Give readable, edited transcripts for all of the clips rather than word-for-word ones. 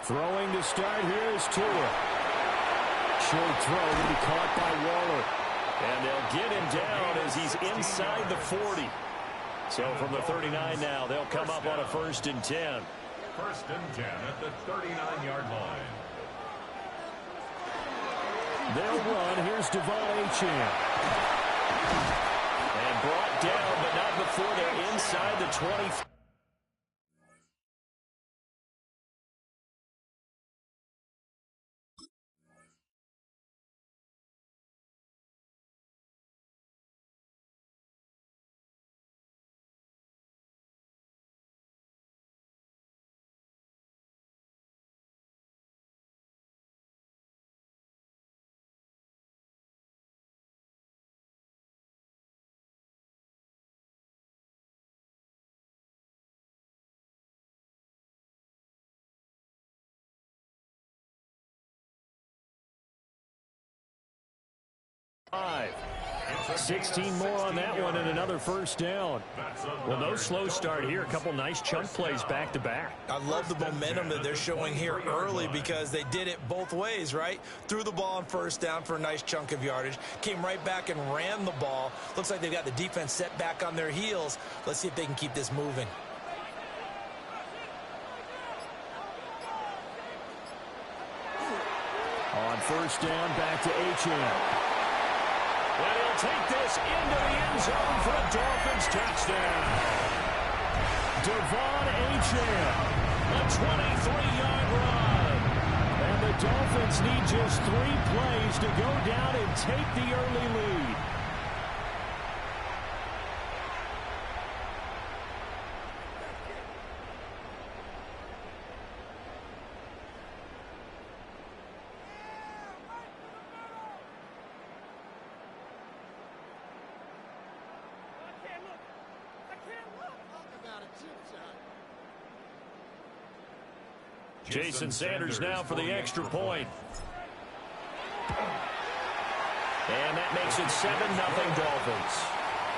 Throwing to start here is Tua. Short throw to be caught by Waller. And they'll get him down as he's inside the 40. So from the 39 now, they'll come up on a 1st and 10. 1st and 10 at the 39-yard line. They'll run. Here's Devon Achane. And brought down, but not before they're inside the 20. 16 more on that one and another 1st down. Well, no slow start here. A couple nice chunk plays back to back. I love the momentum that they're showing here early because they did it both ways, right? Threw the ball on 1st down for a nice chunk of yardage. Came right back and ran the ball. Looks like they've got the defense set back on their heels. Let's see if they can keep this moving. On 1st down, back to Achane. And he'll take this into the end zone for a Dolphins touchdown. Devon Achane, a 23-yard run. And the Dolphins need just 3 plays to go down and take the early lead. Jason Sanders now for the extra point. And that makes it 7-0 Dolphins.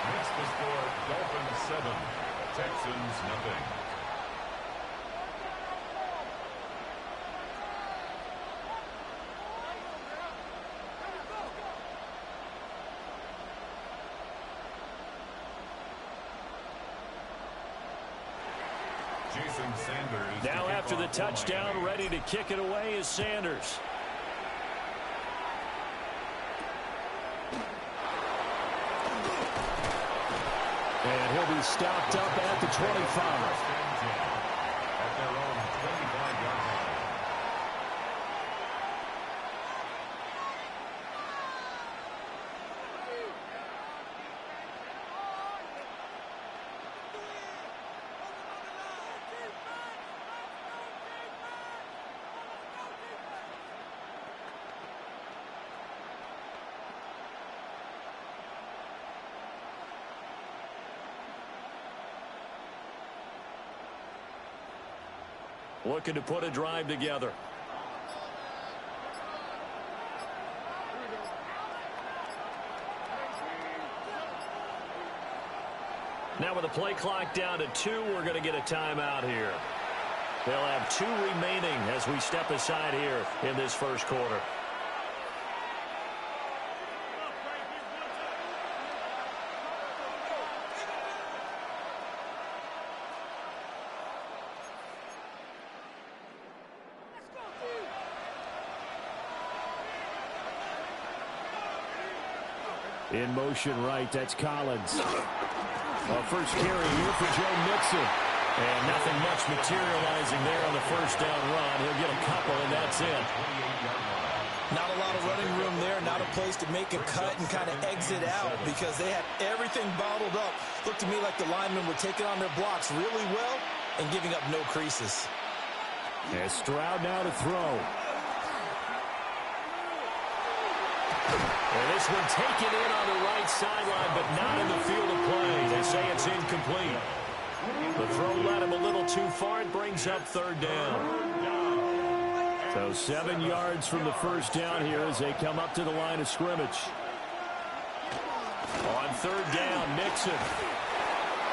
Makes the score Dolphins 7, Texans nothing. Jason Sanders. Now after the touchdown, ready to kick it away is Sanders. And he'll be stopped up at the 25. At their own 25-yard line. Looking to put a drive together. Now with the play clock down to 2, we're going to get a timeout here. They'll have 2 remaining as we step aside here in this 1st quarter. In motion right, that's Collins. First carry here for Joe Mixon. And nothing much materializing there on the 1st down run. He'll get a couple, and that's it. Not a lot of running room there, not a place to make a cut and kind of exit out because they had everything bottled up. Looked to me like the linemen were taking on their blocks really well and giving up no creases. And Stroud now to throw. And this one taken in on the right sideline, but not in the field of play. They say it's incomplete. The throw led him a little too far. It brings up 3rd down. So 7 yards from the 1st down here as they come up to the line of scrimmage. On 3rd down, Mixon.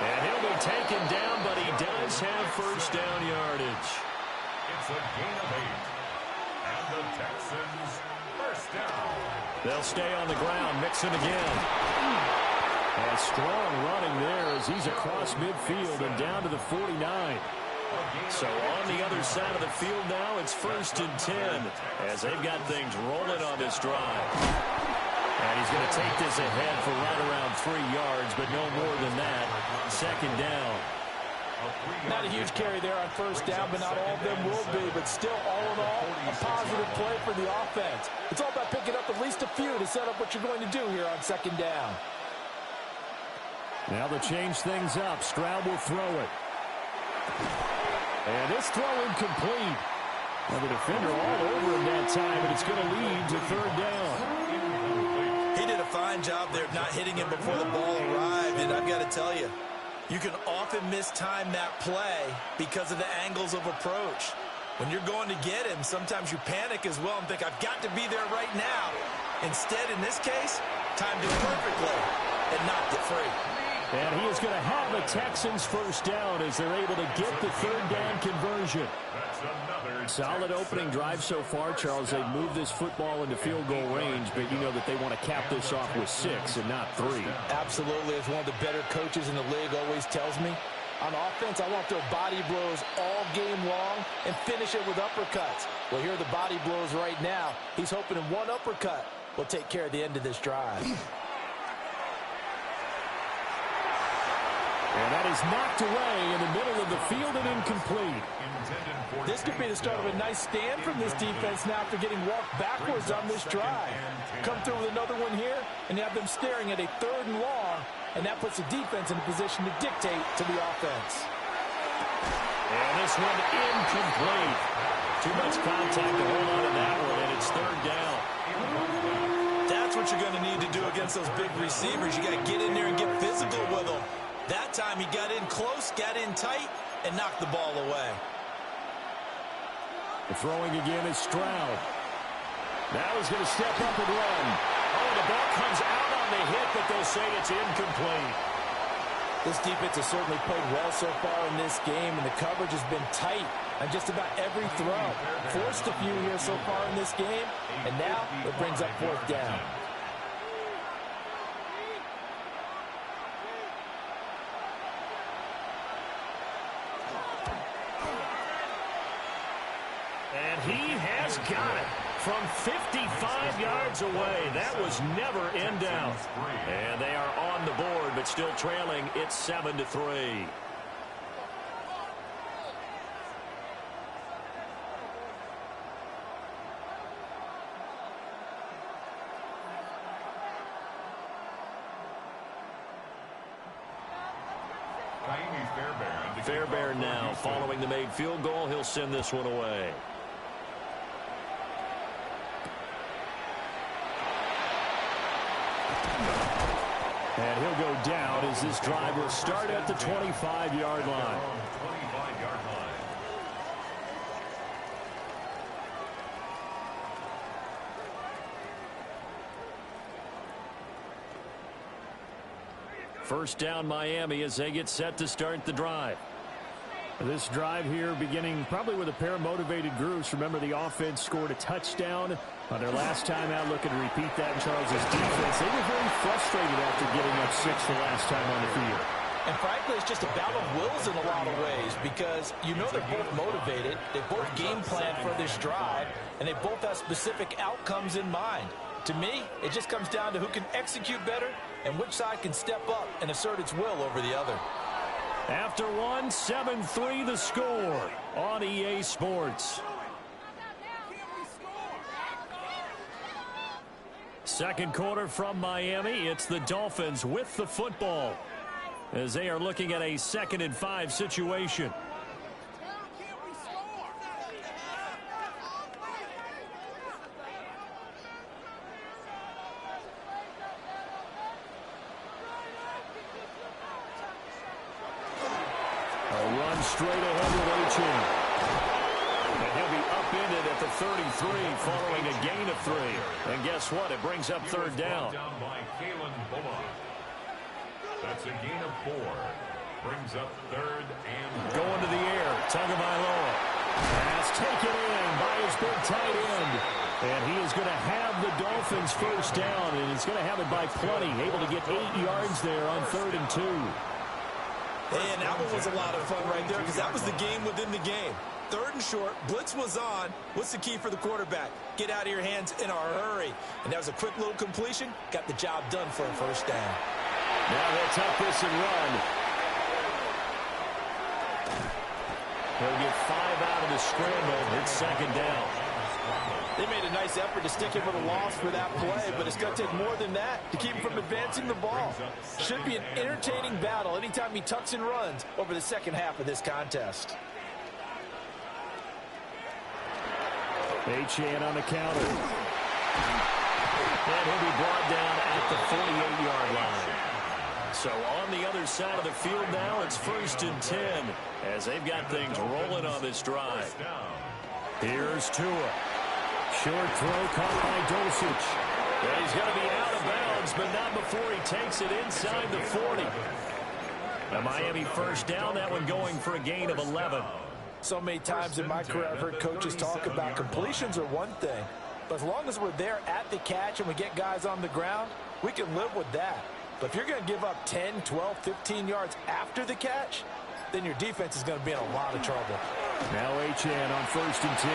And he'll be taken down, but he does have 1st down yardage. It's a gain of 8. And the Texans first down. They'll stay on the ground, mixing again. And strong running there as he's across midfield and down to the 49. So on the other side of the field now, it's 1st and 10 as they've got things rolling on this drive. And he's going to take this ahead for right around 3 yards, but no more than that. 2nd down. Not a huge carry there on 1st down, but not all of them will be. But still, all in all, a positive play for the offense. It's all about picking up at least a few to set up what you're going to do here on 2nd down. Now they'll change things up. Stroud will throw it. And this throw incomplete. Now the defender all over him that time, but it's going to lead to 3rd down. He did a fine job there of not hitting him before the ball arrived, and I've got to tell you, you can often mistime that play because of the angles of approach. When you're going to get him, sometimes you panic as well and think, I've got to be there right now. Instead, in this case, timed it perfectly and knocked it free. And he is going to have the Texans first down as they're able to get the 3rd down conversion. Solid opening drive so far, Charles. They've moved this football into field goal range, but you know that they want to cap this off with 6 and not 3. Absolutely. As one of the better coaches in the league always tells me, on offense, I want to throw body blows all game long and finish it with uppercuts. Well, here are the body blows right now. He's hoping in one uppercut will take care of the end of this drive. And that is knocked away in the middle of the field and incomplete. This could be the start of a nice stand from this defense now after getting walked backwards on this drive. Come through with another one here, and you have them staring at a 3rd and long, and that puts the defense in a position to dictate to the offense. And this one incomplete. Too much contact to hold on to that one, and it's 3rd down. That's what you're going to need to do against those big receivers. You got to get in there and get physical with them. That time he got in close, got in tight, and knocked the ball away. The throwing again is Stroud. Now he's going to step up and run. Oh, the ball comes out on the hit, but they'll say it's incomplete. This defense has certainly played well so far in this game, and the coverage has been tight on just about every throw. Forced a few here so far in this game, and now it brings up 4th down. And he has got it from 55 yards away. That was never in doubt. And they are on the board, but still trailing. It's 7-3. Fairbairn now following the made field goal. He'll send this one away. And he'll go down as this drive will start at the 25-yard line. First down Miami as they get set to start the drive. This drive here beginning probably with a pair of motivated groups. Remember, the offense scored a touchdown on their last time out. Looking to repeat that in Charles's defense. They were very frustrated after getting up 6 the last time on the field. And frankly, it's just a battle of wills in a lot of ways because you know they're both motivated. They both game plan for this drive, and they both have specific outcomes in mind. To me, it just comes down to who can execute better and which side can step up and assert its will over the other. After one, 7-3 the score on EA Sports. Second quarter from Miami. It's the Dolphins with the football as they are looking at a 2nd and 5 situation. Straight ahead with Achin. And he'll be upended at the 33 following a gain of 3. And guess what? It brings up 3rd down. That's a gain of 4. Brings up 3rd and 1. Going to the air. Tagovailoa. Pass taken in by his big tight end. And he is going to have the Dolphins first down, and he's going to have it by plenty. Able to get 8 yards there on 3rd and 2. And that one was a lot of fun right there because that was the game within the game. 3rd and short, blitz was on. What's the key for the quarterback? Get out of your hands in a hurry. And that was a quick little completion. Got the job done for a first down. Now they'll tuck this and run. He'll get 5 out of the scramble. It's 2nd down. They made a nice effort to stick him with a loss for that play, but it's going to take more than that to keep him from advancing the ball. Should be an entertaining battle anytime he tucks and runs over the second half of this contest. Achane on the counter. And he'll be brought down at the 48-yard line. So on the other side of the field now, it's 1st and 10 as they've got things rolling on this drive. Here's Tua. Short throw caught by Dulcich. And he's going to be out of bounds, but not before he takes it inside the 40. A Miami first down, that one going for a gain of 11. So many times in my career I've heard coaches talk about completions are one thing, but as long as we're there at the catch and we get guys on the ground, we can live with that. But if you're going to give up 10, 12, 15 yards after the catch, then your defense is going to be in a lot of trouble. Now Achane on 1st and 10.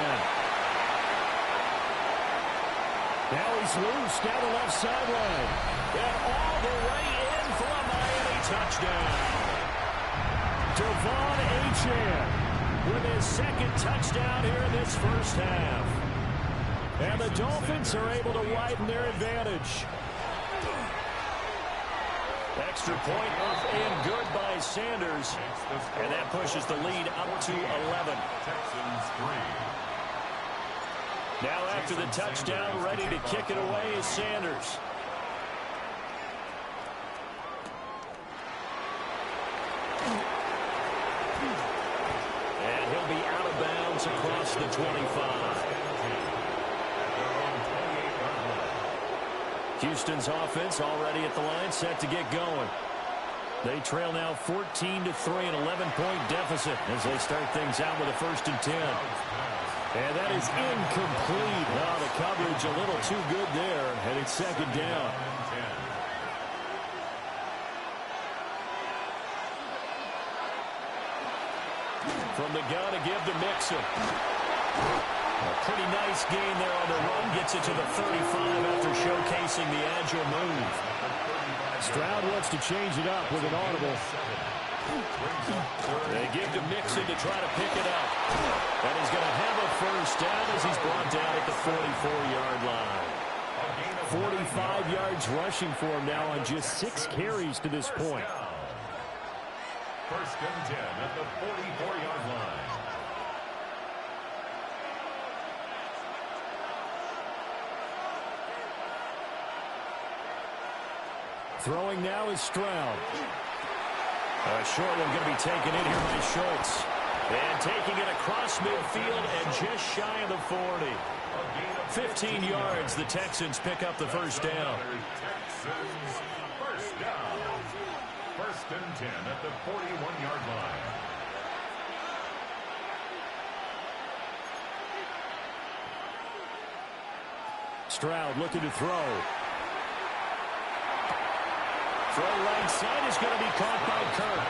Now he's loose down the left sideline. And all the way in for a Miami touchdown. Devon Achane with his 2nd touchdown here in this first half. And the Dolphins are able to widen their advantage. Extra point up and good by Sanders. And that pushes the lead up to 11. Texans 3. Now after the touchdown, ready to kick it away is Sanders. And he'll be out of bounds across the 25. Houston's offense already at the line, set to get going. They trail now 14-3, an 11-point deficit as they start things out with a 1st and 10. And that is incomplete. Oh, the coverage a little too good there, and it's 2nd down. From the gun to give to Mixon. A pretty nice gain there on the run. Gets it to the 35 after showcasing the agile move. Stroud wants to change it up with an audible. They give to Mixon to try to pick it up. And he's going to have a first down as he's brought down at the 44-yard line. 45 yards rushing for him now on just 6 carries to this point. 1st and 10 at the 44-yard line. Throwing now is Stroud. A short one going to be taken in here by Schultz. And taking it across midfield and just shy of the 40. 15 yards, the Texans pick up the first down. Texans first down. 1st and 10 at the 41-yard line. Stroud looking to throw. Throw right side is going to be caught by Kirk.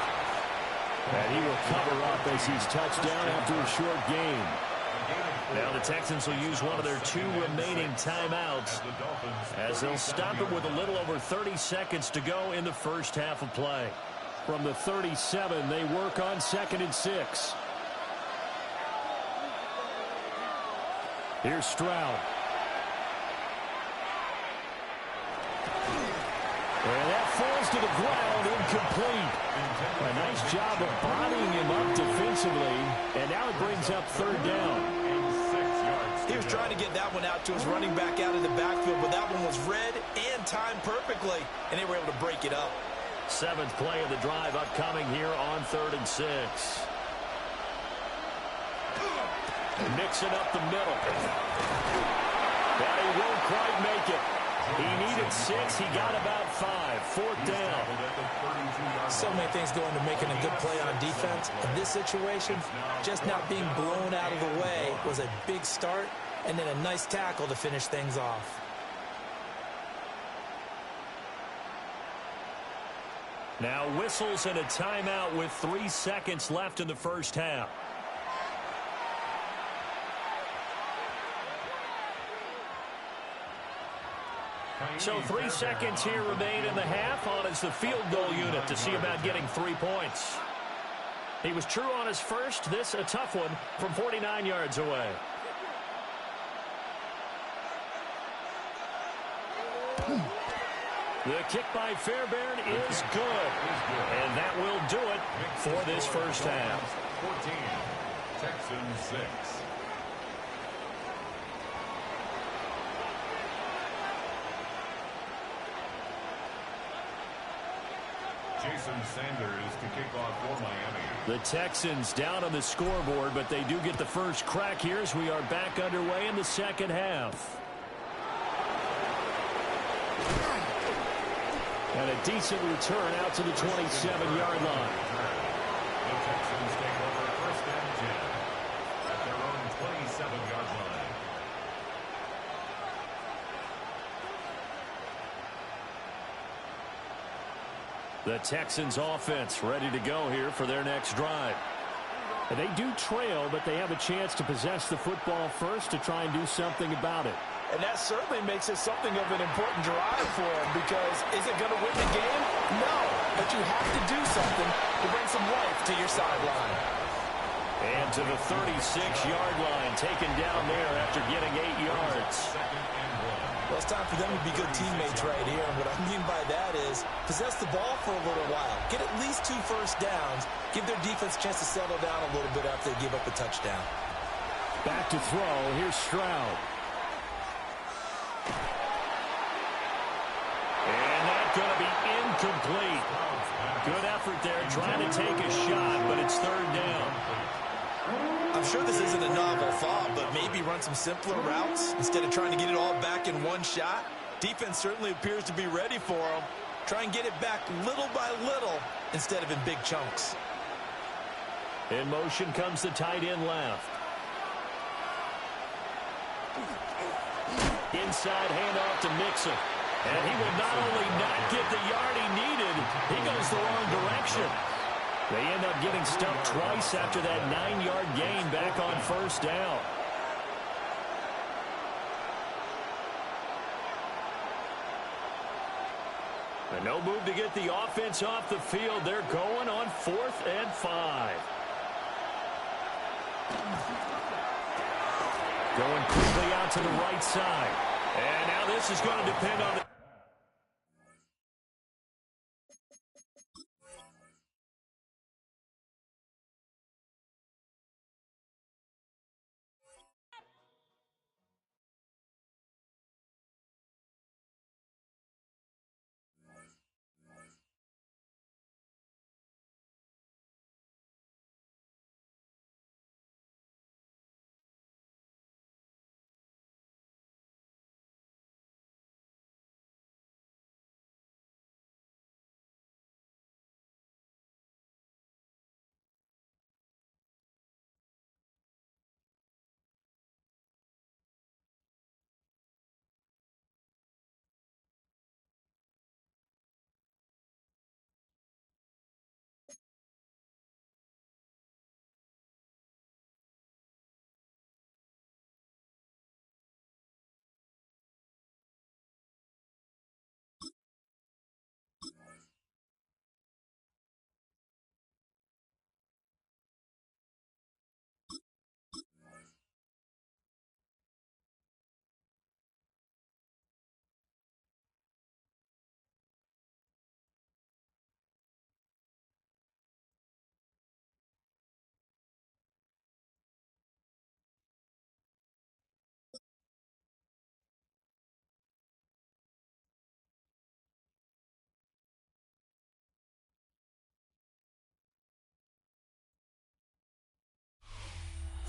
And he will cover up as he's touched down after a short gain. Now the Texans will use one of their 2 remaining timeouts as they'll stop it with a little over 30 seconds to go in the first half of play. From the 37, they work on 2nd and 6. Here's Stroud. And that falls to the ground, incomplete. A nice job of bodying him up defensively, and now it brings up 3rd down. He was trying to get that one out to his running back out of the backfield, but that one was read and timed perfectly, and they were able to break it up. 7th play of the drive upcoming here on 3rd and 6. Mixing up the middle. But he won't quite make it. He needed 6. He got about 5. Fourth down. So many things go into making a good play on defense. In this situation, just not being blown out of the way was a big start, and then a nice tackle to finish things off. Now whistles and a timeout with 3 seconds left in the first half. So 3 seconds here remain in the half on as the field goal unit to see about getting 3 points. He was true on his first. This a tough one from 49 yards away. The kick by Fairbairn is good. And that will do it for this first half. 14, Texans 6. Jason Sanders to kick off for Miami. The Texans down on the scoreboard, but they do get the first crack here as we are back underway in the second half. And a decent return out to the 27-yard line. The Texans take over first and 10 at their own 27-yard line. The Texans offense ready to go here for their next drive. And they do trail, but they have a chance to possess the football first to try and do something about it. And that certainly makes it something of an important drive for him, because is it going to win the game? No, but you have to do something to bring some life to your sideline. And to the 36-yard line, taken down there after getting 8 yards. Well, it's time for them to be good teammates right here. And what I mean by that is possess the ball for a little while. Get at least 2 first downs. Give their defense a chance to settle down a little bit after they give up a touchdown. Back to throw. Here's Stroud. And that's going to be incomplete. Good effort there trying to take a shot, but it's third down. I'm sure this isn't a novel thought, but maybe run some simpler routes instead of trying to get it all back in one shot. Defense certainly appears to be ready for them. Try and get it back little by little instead of in big chunks. In motion comes the tight end left. Inside handoff to Mixon. And he will not only not get the yard he needed, he goes the wrong direction. They end up getting stumped twice after that 9-yard gain back on first down. And no move to get the offense off the field. They're going on 4th and 5. Going quickly out to the right side. And now this is going to depend on the...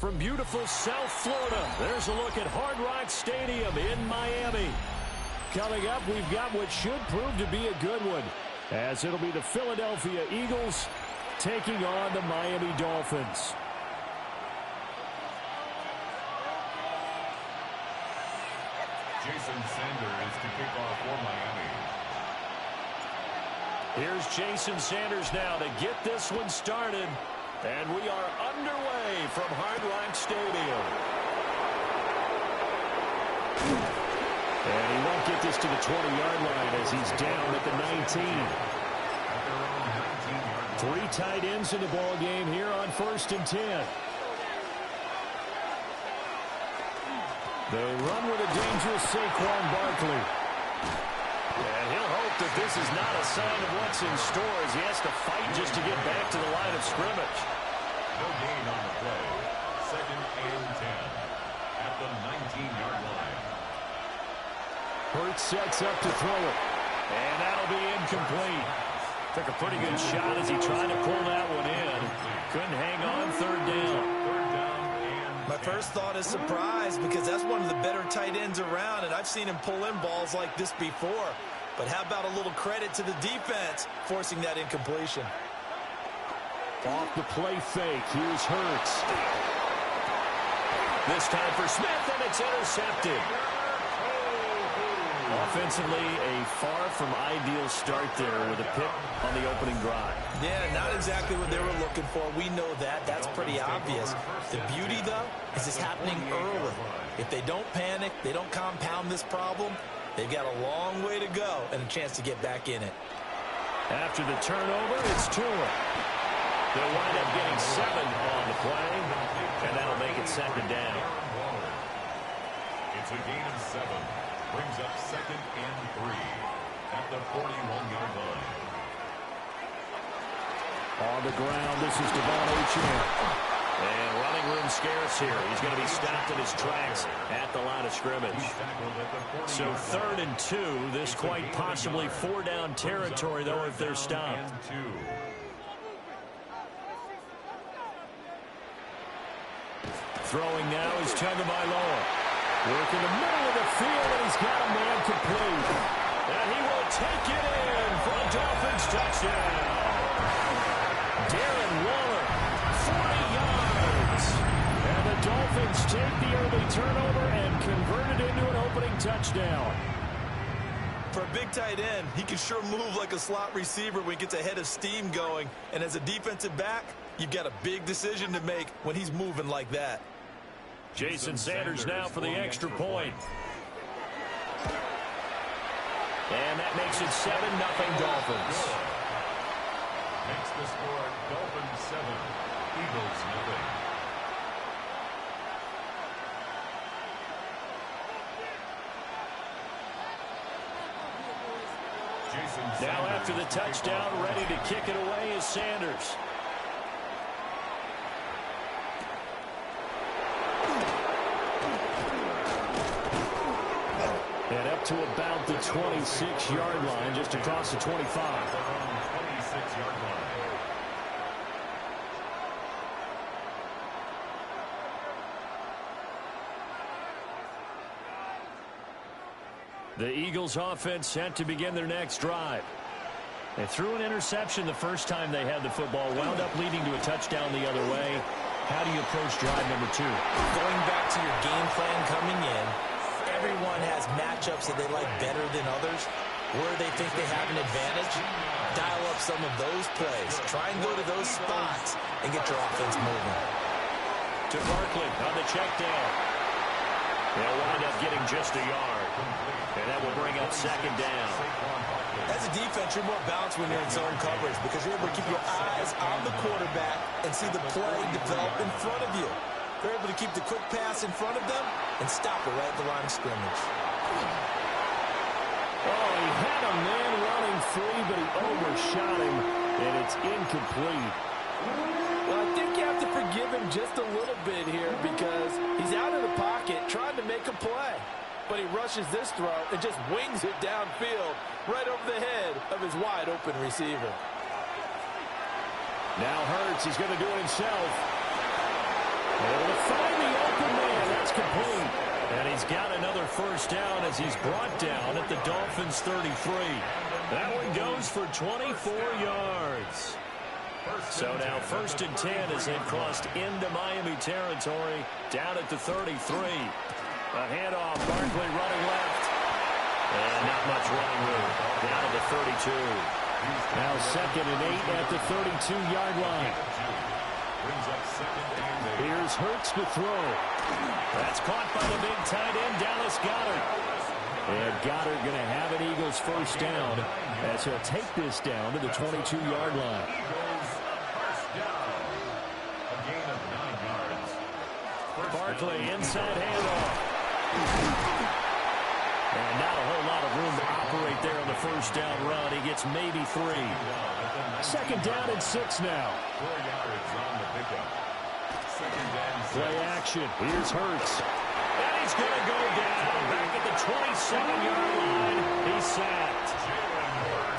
From beautiful South Florida, there's a look at Hard Rock Stadium in Miami. Coming up, we've got what should prove to be a good one, as it'll be the Philadelphia Eagles taking on the Miami Dolphins. Jason Sanders to kick off for Miami. Here's Jason Sanders now to get this one started. And we are underway from Hard Rock Stadium. And he won't get this to the 20-yard line as he's down at the 19. 3 tight ends in the ball game here on 1st and 10. They run with a dangerous Saquon Barkley. And he'll hope that this is not a sign of what's in store as he has to fight just to get back to the line of scrimmage. No gain on the play. 2nd and 10 at the 19-yard line. Hurts sets up to throw it. And that'll be incomplete. Took a pretty good shot as he tried to pull that one in. Couldn't hang on 3rd down. My first thought is surprise because that's one of the better tight ends around, and I've seen him pull in balls like this before. But how about a little credit to the defense forcing that incompletion? Off the play fake. Here's Hurts. This time for Smith, and it's intercepted. Offensively, a far from ideal start there with a pick on the opening drive. Yeah, not exactly what they were looking for. We know that. That's pretty obvious. The beauty, though, is it's happening early. If they don't panic, they don't compound this problem, they've got a long way to go and a chance to get back in it. After the turnover, it's Tua. They'll wind up getting 7 on the play, and that'll make it 2nd down. It's a gain of 7. Brings up 2nd and 3 at the 41-yard line. On the ground, this is Devon Achane. And running room scarce here. He's going to be stopped in his tracks at the line of scrimmage. So 3rd and 2. This quite possibly 4-down territory, though, if they're stopped. Throwing now is Tagovailoa. Work in the middle of the field, and he's got a man complete. And he will take it in for a Dolphins touchdown. Darren Waller, 40 yards. And the Dolphins take the early turnover and convert it into an opening touchdown. For a big tight end, he can sure move like a slot receiver when he gets a head of steam going. And as a defensive back, you've got a big decision to make when he's moving like that. Jason Sanders now for the extra point. And that makes it 7-0 Dolphins. Makes the score Dolphins 7, Eagles 0. Now after the touchdown, ready to kick it away is Sanders. And up to about the 26-yard line, just across the 25. 26-yard line. The Eagles offense set to begin their next drive. They threw an interception the first time they had the football, wound up leading to a touchdown the other way. How do you approach drive number 2? Going back to your game plan coming in, everyone has matchups that they like better than others. Where they think they have an advantage, dial up some of those plays. Try and go to those spots and get your offense moving. To Barkley on the check down. They'll wind up getting just a yard. And that will bring up 2nd down. As a defense, you're more balanced when you're in zone coverage because you're able to keep your eyes on the quarterback and see the play develop in front of you. They're able to keep the quick pass in front of them and stop it right at the line of scrimmage. Oh, he had a man running free, but he overshot him, and it's incomplete. Well, I think you have to forgive him just a little bit here because he's out of the pocket trying to make a play. But he rushes this throw and just wings it downfield right over the head of his wide-open receiver. Now Hurts, he's going to do it himself. Able to find the open man. That's complete. And he's got another first down as he's brought down at the Dolphins' 33. That one goes for 24 yards. So now 1st and 10 as they've crossed into Miami territory down at the 33. A handoff, Barkley running left. And not much running room. Down at the 32. Now 2nd and 8 at the 32-yard line. Here's Hurts to throw. That's caught by the big tight end, Dallas Goedert. And Goedert going to have an Eagles first down as he'll take this down to the 22-yard line. Barkley inside handoff. And not a whole lot of room to operate there on the first down run. He gets maybe 3. 2nd down and 6 now. 4 yards on the pickup. 2nd and 6. Play action. Here's Hurts. And he's going to go down. Back at the 27-yard line. He's sacked.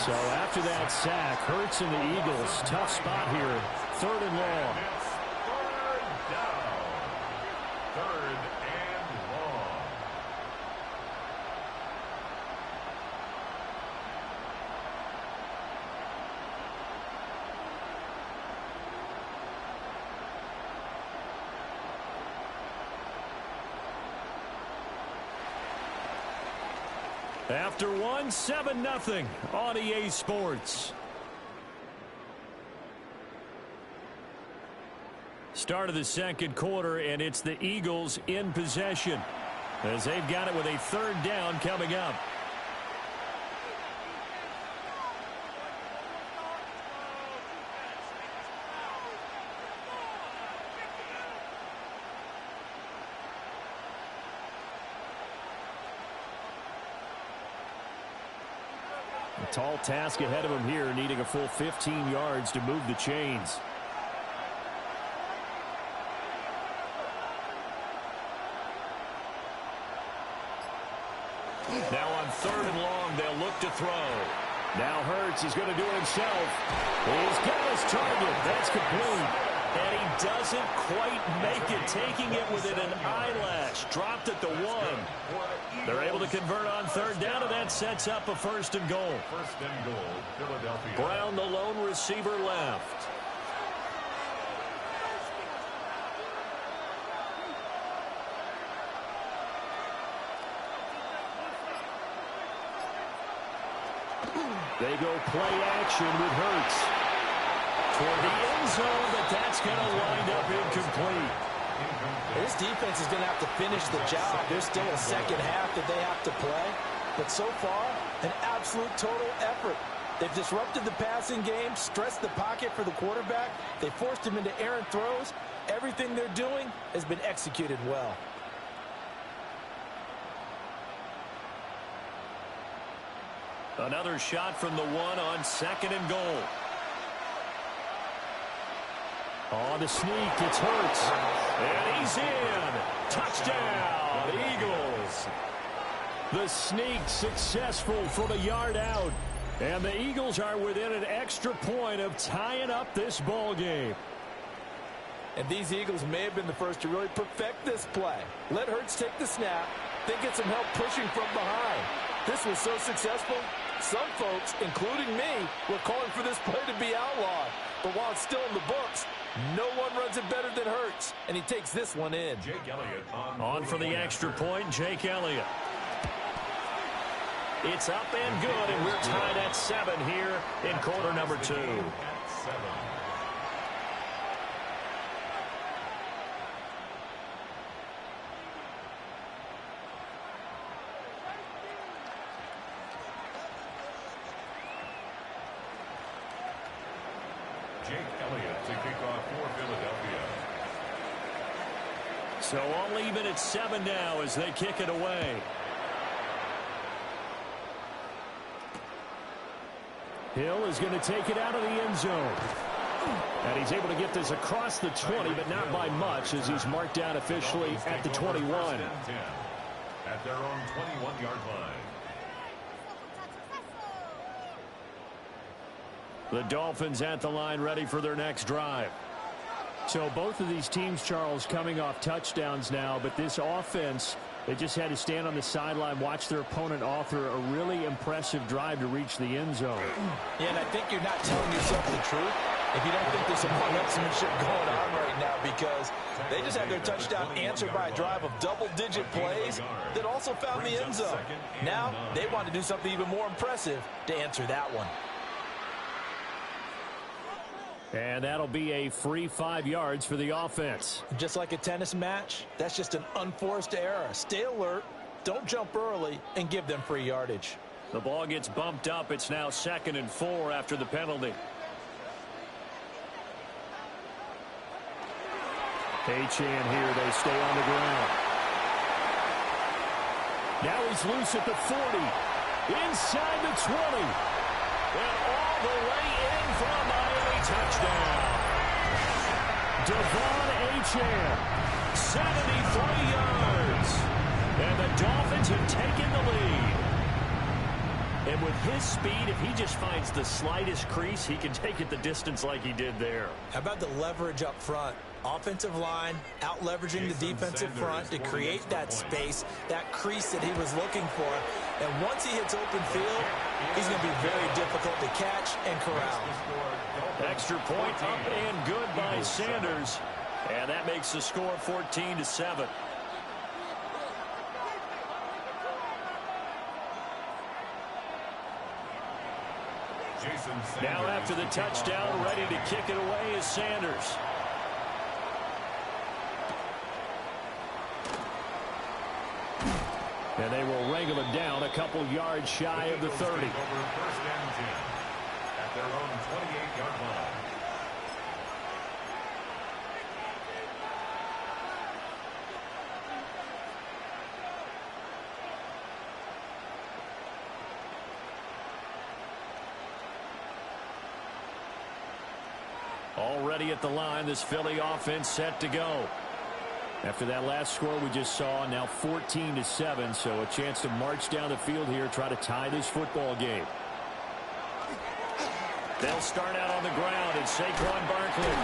So after that sack, Hurts and the Eagles, tough spot here. 3rd and long. After one, 7-0 on EA Sports. Start of the 2nd quarter, and it's the Eagles in possession as they've got it with a 3rd down coming up. A tall task ahead of him here, needing a full 15 yards to move the chains. Now on 3rd and long, they'll look to throw. Now Hurts is going to do it himself. He's got his target. That's complete. And he doesn't quite make it, taking it within an eyelash. Dropped at the 1. They're able to convert on 3rd down, and that sets up a 1st and goal. 1st and goal, Philadelphia. Brown, the lone receiver, left. They go play action with Hurts. Toward the end zone, but that's going to wind up incomplete. This defense is going to have to finish the job. There's still a 2nd half that they have to play. But so far, an absolute total effort. They've disrupted the passing game, stressed the pocket for the quarterback. They forced him into errant throws. Everything they're doing has been executed well. Another shot from the 1 on 2nd and goal. On the sneak, it's Hurts. And he's in. Touchdown, Eagles. The sneak successful from a yard out. And the Eagles are within an extra point of tying up this ball game. And these Eagles may have been the first to really perfect this play. Let Hurts take the snap, then get some help pushing from behind. This was so successful, some folks, including me, were calling for this play to be outlawed. But while it's still in the books, no one runs it better than Hurts, and he takes this one in. Jake Elliott on for the extra point, Jake Elliott. It's up and good, and we're tied at 7 here in quarter number 2. Jake Elliott to kick off for Philadelphia. So all even at 7 now as they kick it away. Hill is going to take it out of the end zone. And he's able to get this across the 20, but not by much as he's marked down officially at the 21. At their own 21-yard line. The Dolphins at the line ready for their next drive. So both of these teams, Charles, coming off touchdowns now, but this offense They just had to stand on the sideline, watch their opponent author a really impressive drive to reach the end zone. Yeah, and I think you're not telling yourself the truth if you don't think there's some one-upsmanship going on right now, because they just had their touchdown answered by a drive of double-digit plays that also found the end zone. Now they want to do something even more impressive to answer that one. And that'll be a free 5 yards for the offense. Just like a tennis match, that's just an unforced error. Stay alert, don't jump early, and give them free yardage. The ball gets bumped up. It's now 2nd and 4 after the penalty. Achane here. They stay on the ground. Now he's loose at the 40. Inside the 20. And all the way in for a Miami touchdown. Devon Achane, 73 yards. And the Dolphins have taken the lead. And with his speed, if he just finds the slightest crease, he can take it the distance like he did there. How about the leverage up front? Offensive line out-leveraging the defensive front to create that space, that crease that he was looking for. And once he hits open field, he's going to be very difficult to catch and corral. Extra point up and good by Sanders. And that makes the score 14-7. Now after the touchdown, ready to kick it away is Sanders. And they will wrangle it down a couple yards shy of the 30. First and 10 at their own 28-yard line. Already at the line, this Philly offense set to go. After that last score we just saw, now 14-7, so a chance to march down the field here, try to tie this football game. They'll start out on the ground, and Saquon Barkley.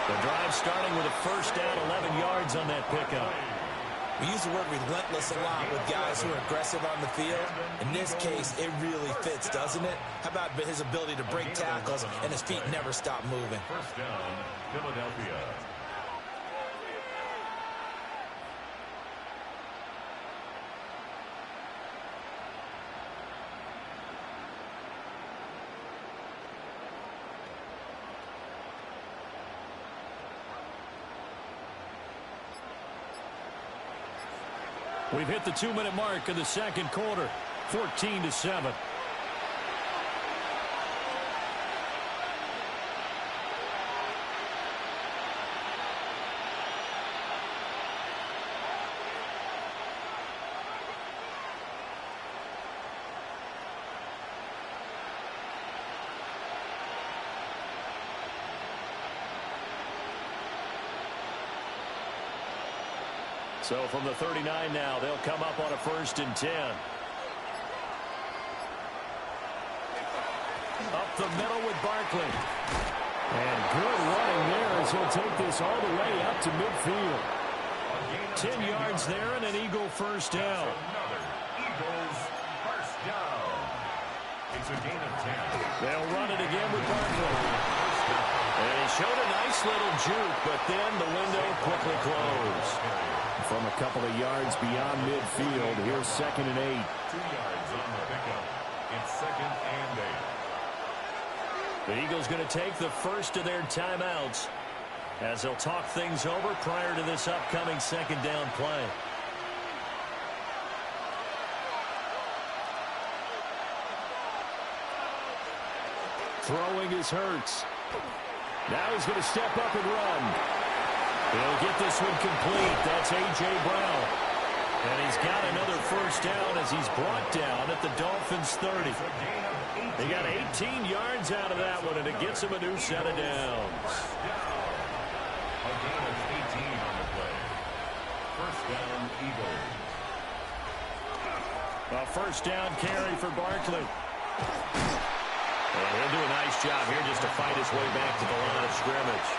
The drive starting with a first down, 11 yards on that pickup. We use the word relentless a lot with guys who are aggressive on the field. In this case, it really fits, doesn't it? How about his ability to break tackles and his feet never stop moving? First down, Philadelphia. We've hit the 2-minute mark of the second quarter, 14-7. So from the 39 now, they'll come up on a 1st and 10. Up the middle with Barkley. And good running there as he'll take this all the way up to midfield. 10 yards there and an Eagle first down. Another Eagles first down. It's a gain of 10. They'll run it again with Barkley. And he showed a nice little juke, but then the window quickly closed. From a couple of yards beyond midfield, here's 2nd and 8. 2 yards on the pickup. It's 2nd and 8. The Eagles going to take the first of their timeouts as they'll talk things over prior to this upcoming 2nd down play. Throwing is Hurts. Now he's going to step up and run. He'll get this one complete. That's A.J. Brown. And he's got another first down as he's brought down at the Dolphins' 30. They got 18 yards out of that one, and it gets him a new set of downs. A gain of 18 on the play. First down, Eagles. A first down carry for Barkley. And he'll do a nice job here just to fight his way back to the line of scrimmage.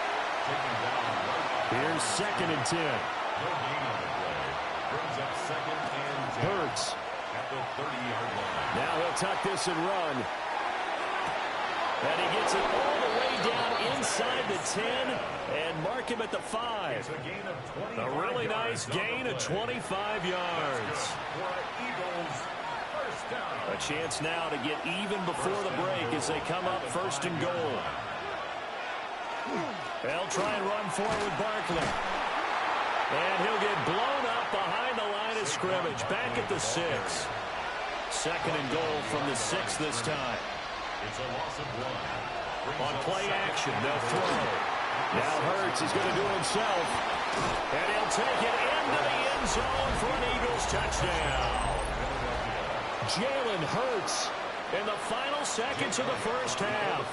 Here's 2nd and 10. No gain on the play. Brings up second and 10. Hurts. At the 30-yard line. Now he'll tuck this and run. And he gets it all the way down inside the 10 and mark him at the 5. It's a gain of 25 A really nice yards gain of 25 yards. For an Eagles first down. A chance now to get even before the break as they come up first and goal. They'll try and run forward Barkley. And he'll get blown up behind the line of scrimmage. Back at the 6. Second and goal from the 6 this time. It's a loss of 1. On play action, they'll throw. Now Hurts is going to do it himself. And he'll take it into the end zone for an Eagles touchdown. Jalen Hurts in the final seconds of the first half.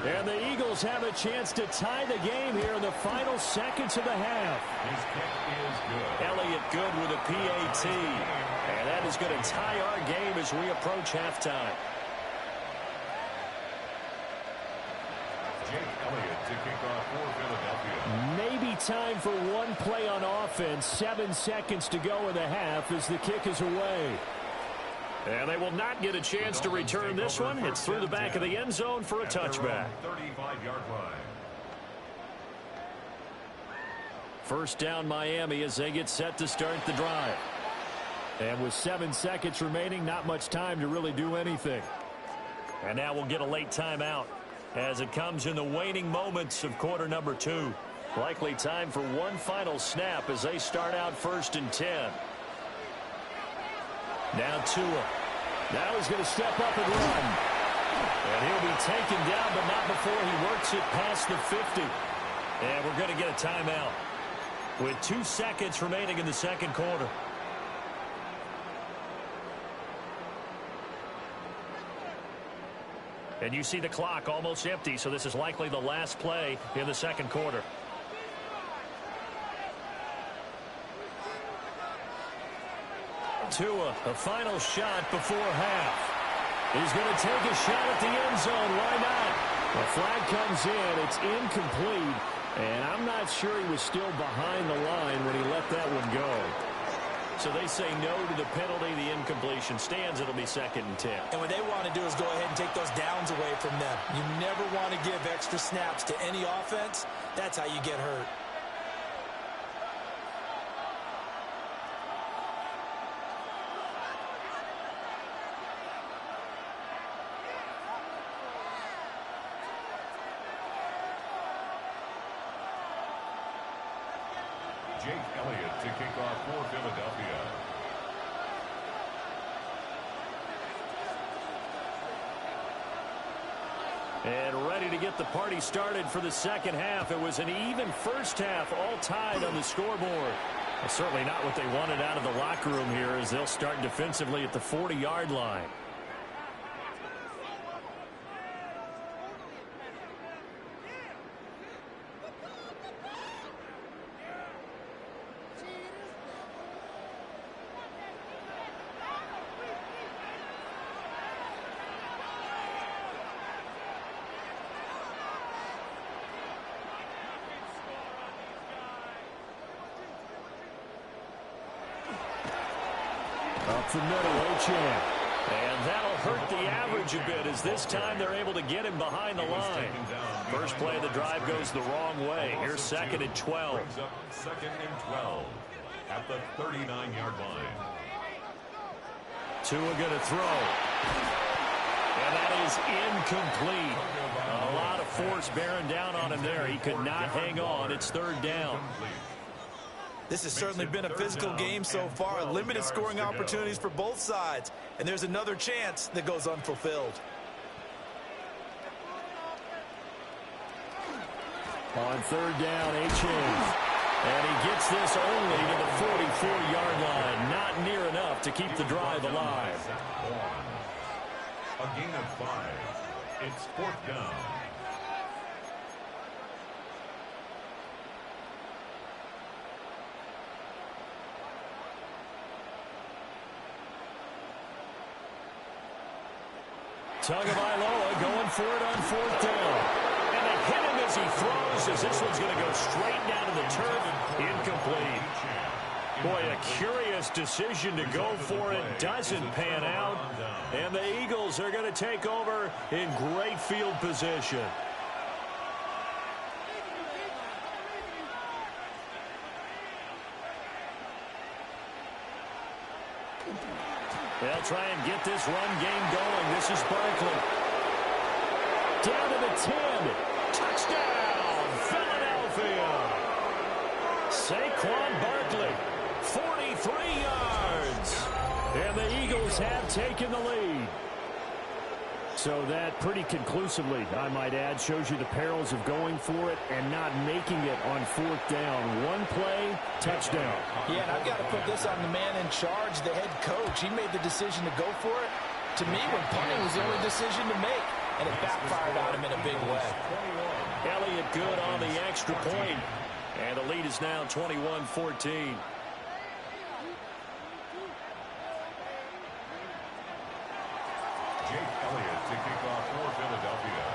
And the Eagles have a chance to tie the game here in the final seconds of the half. His kick is good. Elliott good with a PAT. And that is going to tie our game as we approach halftime. Jake Elliott to kick off for Philadelphia. Maybe time for one play on offense. 7 seconds to go in the half as the kick is away. And they will not get a chance to return this one. It's through the back of the end zone for a touchback. 35-yard line. First down Miami as they get set to start the drive. And with 7 seconds remaining, not much time to really do anything. And now we'll get a late timeout as it comes in the waning moments of quarter number 2. Likely time for one final snap as they start out first and 10. Now Tua. Now he's going to step up and run. And he'll be taken down, but not before he works it past the 50. And we're going to get a timeout with 2 seconds remaining in the second quarter. And you see the clock almost empty, so this is likely the last play in the second quarter. Tua, a final shot before half. He's going to take a shot at the end zone. Why not? The flag comes in. It's incomplete. And I'm not sure he was still behind the line when he let that one go. So they say no to the penalty. The incompletion stands. It'll be second and 10. And what they want to do is go ahead and take those downs away from them. You never want to give extra snaps to any offense. That's how you get hurt. Jake Elliott to kick off for Philadelphia. And ready to get the party started for the second half. It was an even first half, all tied on the scoreboard. Well, certainly not what they wanted out of the locker room here as they'll start defensively at the 40-yard line. Up the middle, Ochan. And that'll hurt the average a bit as this time they're able to get him behind the line. First play of the drive goes the wrong way. Here's second and 12. Brings up second and 12 at the 39-yard line. Tua going to throw. And that is incomplete. A lot of force bearing down on him there. He could not hang on. It's third down. This has certainly been a physical game so far. Limited scoring opportunities for both sides. And there's another chance that goes unfulfilled. On third down, Ochan. And he gets this only to the 44-yard line. Not near enough to keep the drive alive. A gain of 5. It's fourth down. Tagovailoa going for it on fourth down. And they hit him as he throws as this one's going to go straight down to the turf. Incomplete. Boy, a curious decision to go for it. Doesn't pan out. And the Eagles are going to take over in great field position. They'll try and get this run game going. This is Barkley. Down to the 10. Touchdown, Philadelphia. Saquon Barkley, 43 yards. And the Eagles have taken the lead. So that pretty conclusively, I might add, shows you the perils of going for it and not making it on fourth down. One play, touchdown. Yeah, and I've got to put this on the man in charge, the head coach. He made the decision to go for it. To me, when punting was the only decision to make, and it backfired on him in a big way. Elliott good on the extra point. And the lead is now 21-14. Jake Elliott to kick off for Philadelphia.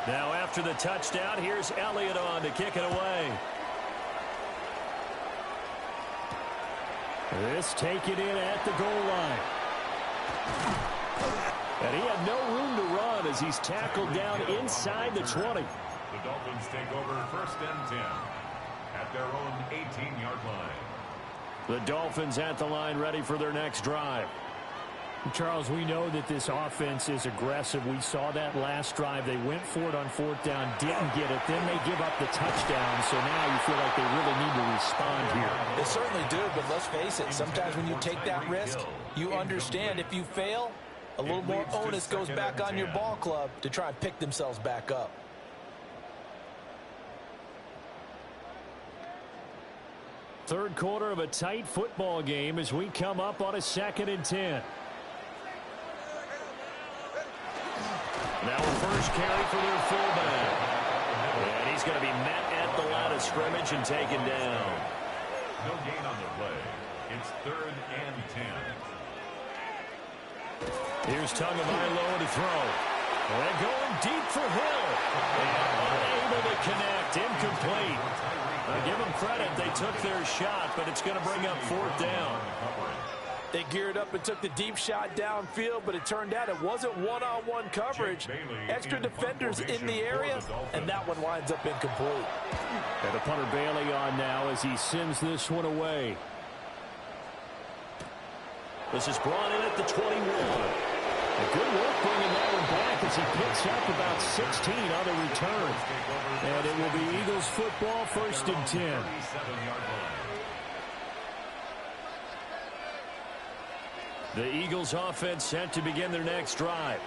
Now after the touchdown, here's Elliott on to kick it away. This taken in at the goal line. And he had no room to run as he's tackled down inside the 20. The Dolphins take over 1st and 10 at their own 18-yard line. The Dolphins at the line ready for their next drive. Charles, we know that this offense is aggressive. We saw that last drive. They went for it on fourth down, didn't get it. Then they give up the touchdown. So now you feel like they really need to respond here. They certainly do, but let's face it. Sometimes when you take that risk, you understand if you fail, a little more onus goes back on your ball club to try and pick themselves back up. Third quarter of a tight football game as we come up on a 2nd and 10. Now a first carry for their fullback. And he's going to be met at the line of scrimmage and taken down. No gain on the play. It's 3rd and 10. Here's Tagovailoa to throw. They're going deep for Hill. And unable to connect. Incomplete. Now give them credit. They took their shot, but it's going to bring up 4th down. They geared up and took the deep shut downfield, but it turned out it wasn't one-on-one coverage. Extra defenders in the area, and that one winds up incomplete. And the punter Bailey on now as he sends this one away. This is brought in at the 21. A good work bringing that one back as he picks up about 16 on the return. And it will be Eagles football, 1st and 10. The Eagles offense set to begin their next drive.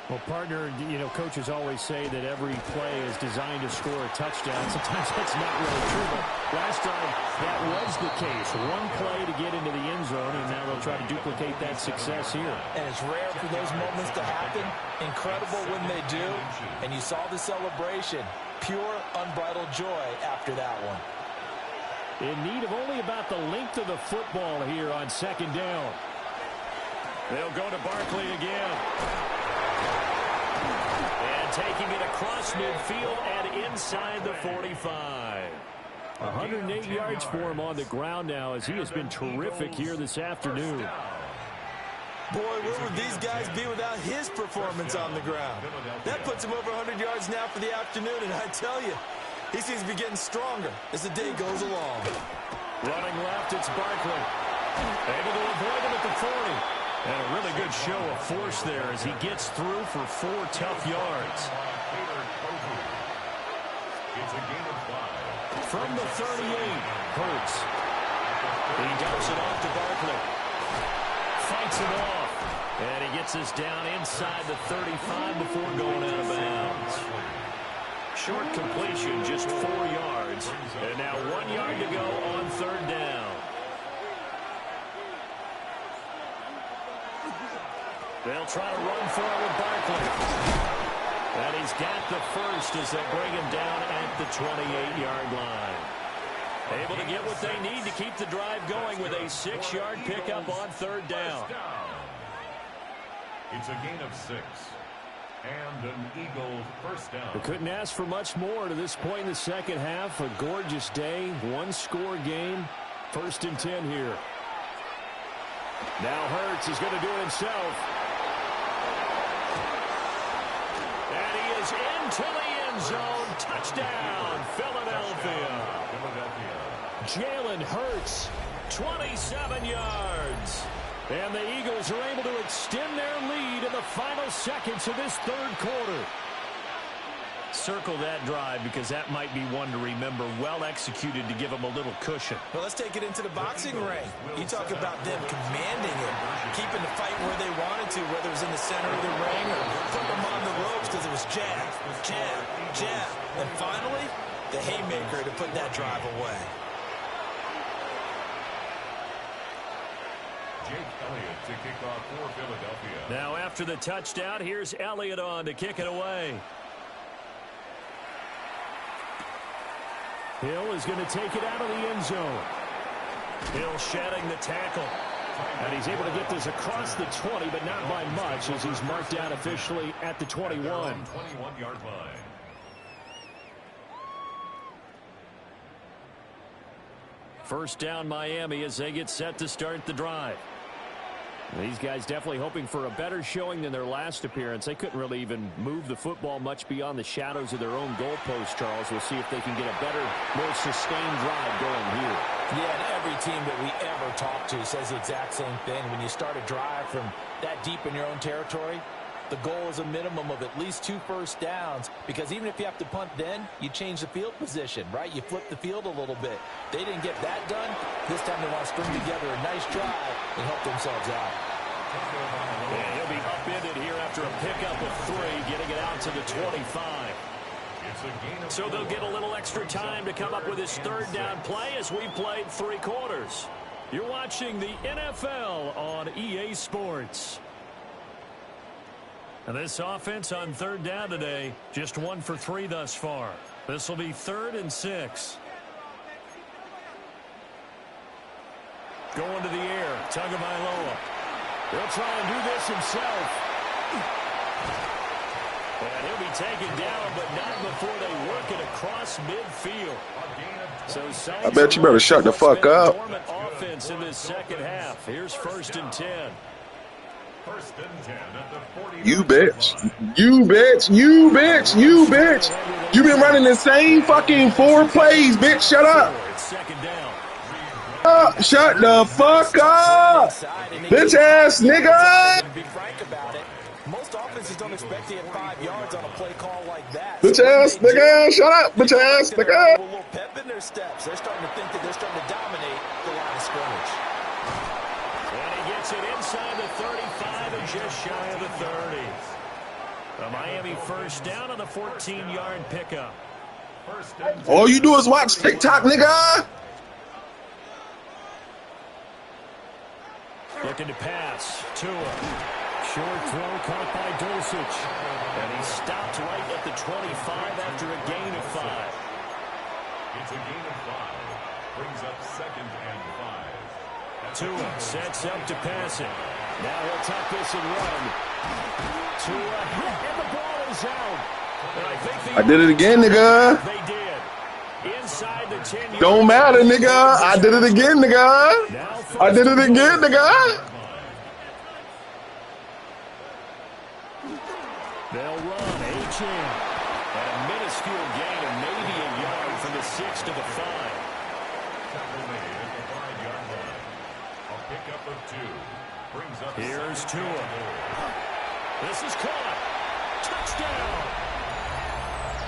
Well, partner, you know, coaches always say that every play is designed to score a touchdown. Sometimes that's not really true, but last time that was the case. One play to get into the end zone, and now they'll try to duplicate that success here. And it's rare for those moments to happen. Incredible when they do. And you saw the celebration. Pure, unbridled joy after that one. In need of only about the length of the football here on 2nd down. They'll go to Barkley again. And taking it across midfield and inside the 45. 108 yards for him on the ground now as he has been terrific here this afternoon. Boy, where would these guys be without his performance on the ground? That puts him over 100 yards now for the afternoon, and I tell you, he seems to be getting stronger as the day goes along. Running left, it's Barkley. Able to avoid him at the 40. And a really good show of force there as he gets through for 4 tough yards. It's a gain of 5. From the 38, Hurts. He dumps it off to Barkley. Fights it off. And he gets us down inside the 35 before going out of bounds. Short completion, just 4 yards. And now 1 yard to go on 3rd down. They'll try to run for it with Barkley. And he's got the first as they bring him down at the 28-yard line. Able to get what they need to keep the drive going with a 6-yard pickup on 3rd down. It's a gain of 6. And an Eagles first down. We couldn't ask for much more to this point in the second half. A gorgeous day, one-score game. 1st and 10 here. Now Hurts is going to do it himself. And he is into the end zone. Touchdown, Philadelphia. Jalen Hurts, 27 yards. And the Eagles are able to extend their lead in the final seconds of this third quarter. Circle that drive because that might be one to remember. Well executed to give them a little cushion. Well, let's take it into the boxing ring. You talk about them commanding it, keeping the fight where they wanted to, whether it was in the center of the ring or putting them on the ropes because it was jab, jab, jab. And finally, the haymaker to put that drive away. Jake Elliott to kick off for Philadelphia. Now after the touchdown, here's Elliott on to kick it away. Hill is going to take it out of the end zone. Hill shedding the tackle. And he's able to get this across the 20, but not by much as he's marked down officially at the 21. 21-yard line. First down Miami as they get set to start the drive. These guys definitely hoping for a better showing than their last appearance. They couldn't really even move the football much beyond the shadows of their own goalpost, Charles. We'll see if they can get a better, more sustained drive going here. Yeah, and every team that we ever talk to says the exact same thing. When you start a drive from that deep in your own territory, the goal is a minimum of at least 2 first downs, because even if you have to punt then, you change the field position, right? You flip the field a little bit. They didn't get that done. This time they want to string together a nice drive and help themselves out. And he'll be upended here after a pickup of 3, getting it out to the 25. So they'll get a little extra time to come up with his third down play as we've played 3 quarters. You're watching the NFL on EA Sports. And this offense on third down today, just 1 for 3 thus far. This will be 3rd and 6. Going to the air, Tagovailoa. He'll try and do this himself. And he'll be taken down, but not before they work it across midfield. So I bet you better shut the fuck up. Offense in this second half. Here's 1st and 10. 1st and 10 at the 40. You bitch. You bitch. You bitch. You bitch. You been running the same fucking 4 plays, bitch. Shut up. It's 2nd down. Shut the fuck up. Bitch ass nigga. To be frank about it, most offenses don't expect to get 5 yards on a play call like that. Bitch ass nigga. Shut up. Bitch ass nigga. A little pep in their steps. They're starting to think that they're starting to dominate the line of scrimmage. And he gets it inside the 35 and just shy of the 30. A Miami first down on the 14-yard pickup. All you do is watch TikTok, nigga. Looking to pass. Tua. Short throw caught by Dulcich. And he stopped right at the 25 after a gain of 5. It's a gain of 5. Brings up 2nd and 5. Tua sets up to pass it. Now he'll tuck this and run. Tua hit, and the ball is out. And I did it again, nigga. They did. Inside the 10-yard. Don't matter, nigga. I did it again, nigga. I did it again, nigga. They'll run H.M. And a minuscule gain of maybe a yard from the 6 to the 5. A pickup of 2. Brings up Here's Tua. This is caught. Touchdown.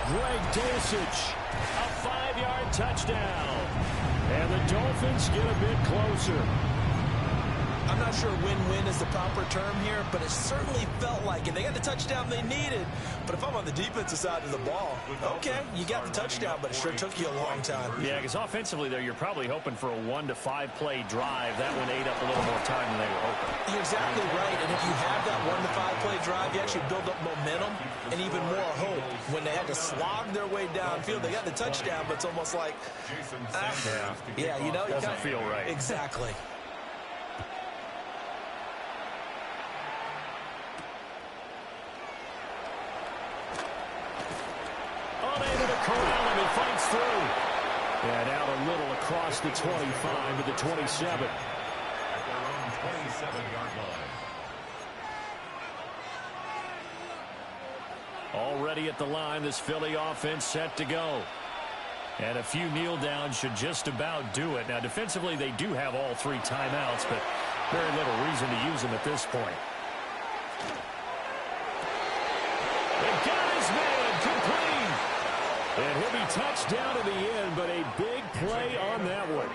Greg Dulcich. A 5-yard touchdown. And the Dolphins get a bit closer. I'm not sure win-win is the proper term here, but it certainly felt like it. They got the touchdown they needed, but if I'm on the defensive side of the ball, okay, you got the touchdown, but it sure took you a long time. Yeah, because offensively there, you're probably hoping for a 1 to 5 play drive. That one ate up a little more time than they were hoping. You're exactly right, and if you have that 1 to 5 play drive, you actually build up momentum and even more hope. When they had to slog their way downfield, they got the touchdown, but it's almost like, yeah, you know, doesn't feel right. Exactly. through. And out a little across the 25 to the 27. At their own 27-yard line. Already at the line, this Philly offense set to go. And a few kneel downs should just about do it. Now, defensively, they do have all 3 timeouts, but very little reason to use them at this point. They got his man complete. And he'll be touched down to the end, but a big play on that one.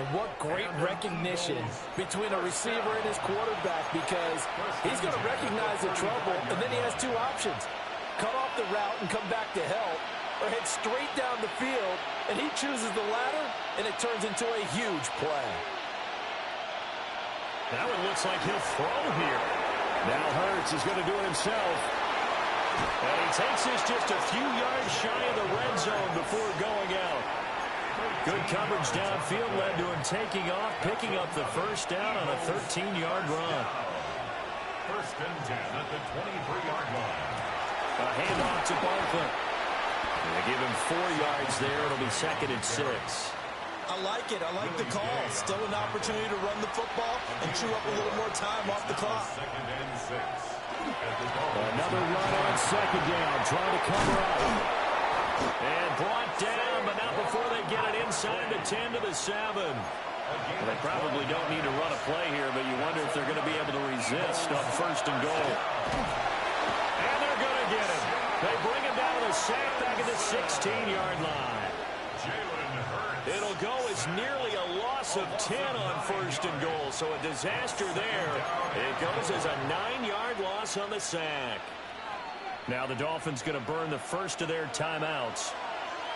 And what great recognition between a receiver and his quarterback, because he's going to recognize the trouble, and then he has 2 options. Cut off the route and come back to help, or head straight down the field, and he chooses the latter, and it turns into a huge play. That one looks like he'll throw here. Now Hurts is going to do it himself. And he takes this just a few yards shy of the red zone before going out. Good coverage downfield led to him taking off, picking up the first down on a 13-yard run. First and 10 at the 23-yard line. A handoff to Barkley. They give him 4 yards there. It'll be 2nd and 6. I like it. I like the call. Still an opportunity to run the football and chew up a little more time off the clock. 2nd and 6. Another run on 2nd down, trying to cover up. And brought down, but not before they get it inside the 10 to the 7. Well, they probably don't need to run a play here, but you wonder if they're going to be able to resist on 1st and goal. And they're going to get him. They bring him down to the sack back at the 16-yard line. It'll go as nearly a loss of 10 on 1st and goal, so a disaster there. It goes as a 9-yard loss on the sack. Now the Dolphins going to burn the first of their timeouts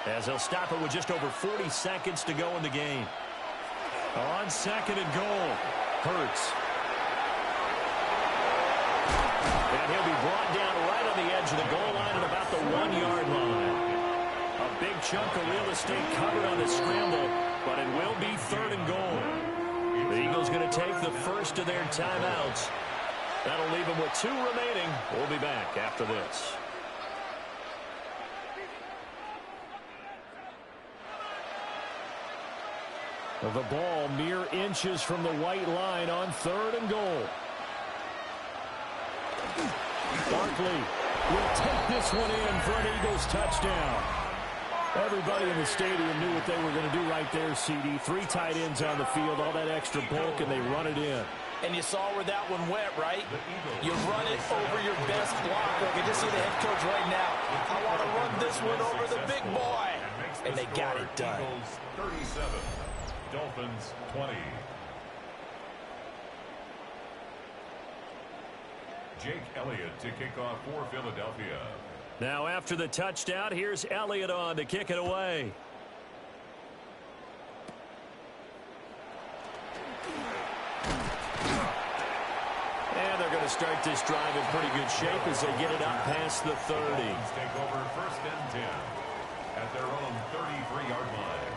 as they'll stop it with just over 40 seconds to go in the game. On 2nd and goal, Hurts. And he'll be brought down right on the edge of the goal line at about the 1-yard line. A big chunk of real estate covered on the scramble, but it will be 3rd and goal. The Eagles going to take the first of their timeouts. That'll leave them with 2 remaining. We'll be back after this. The ball mere inches from the white line on 3rd and goal. Barkley will take this one in for an Eagles touchdown. Everybody in the stadium knew what they were going to do right there, CD. 3 tight ends on the field, all that extra bulk, and they run it in. And you saw where that one went, right? You run it over your best blocker. I can just see the head coach right now. I want to run this one over the big boy. And they got it done. Eagles 37, Dolphins 20. Jake Elliott to kick off for Philadelphia. Now after the touchdown, here's Elliott on to kick it away. And they're going to start this drive in pretty good shape as they get it up past the 30. Take over 1st and 10 at their own 33-yard line.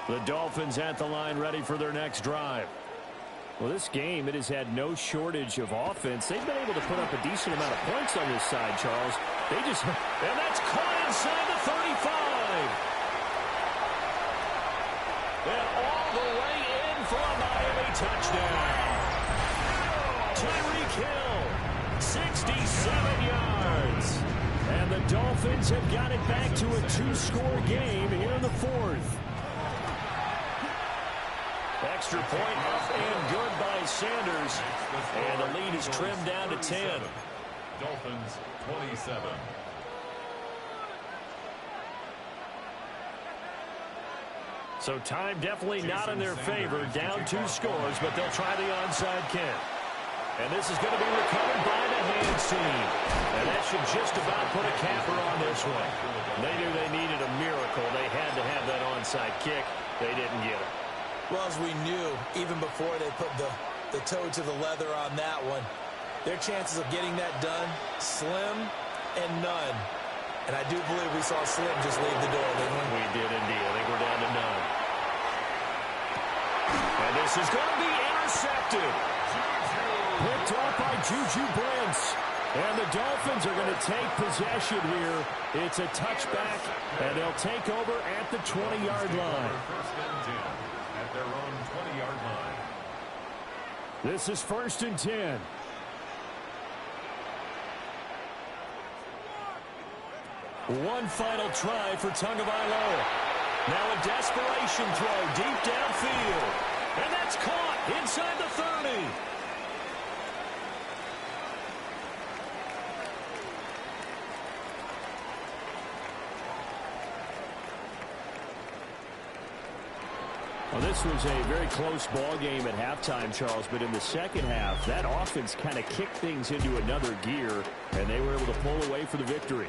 The Dolphins at the line ready for their next drive. Well, this game, it has had no shortage of offense. They've been able to put up a decent amount of points on this side, Charles. They just... And that's caught inside the 35. And all the way in for a Miami touchdown. Tyreek Hill, 67 yards. And the Dolphins have got it back to a 2-score game here in the 4th. Extra point up and good by Sanders. And the lead is trimmed down to 10. Dolphins 27. So time definitely not in their favor. Down 2 scores, but they'll try the onside kick. And this is going to be recovered by the hands team. And that should just about put a capper on this one. They knew they needed a miracle. They had to have that onside kick. They didn't get it. Well, as we knew, even before they put the toe to the leather on that one, their chances of getting that done, slim and none. And I do believe we saw Slim just leave the door, didn't we? We did indeed. I think we're down to none. And this is going to be intercepted. Picked off by Juju Brents. And the Dolphins are going to take possession here. It's a touchback, and they'll take over at the 20-yard line. First and 10 at their own 20-yard line. This is 1st and 10. One final try for Tagovailoa. Now a desperation throw deep downfield. And that's caught inside the 30. Well, this was a very close ball game at halftime, Charles, but in the second half, that offense kind of kicked things into another gear, and they were able to pull away for the victory.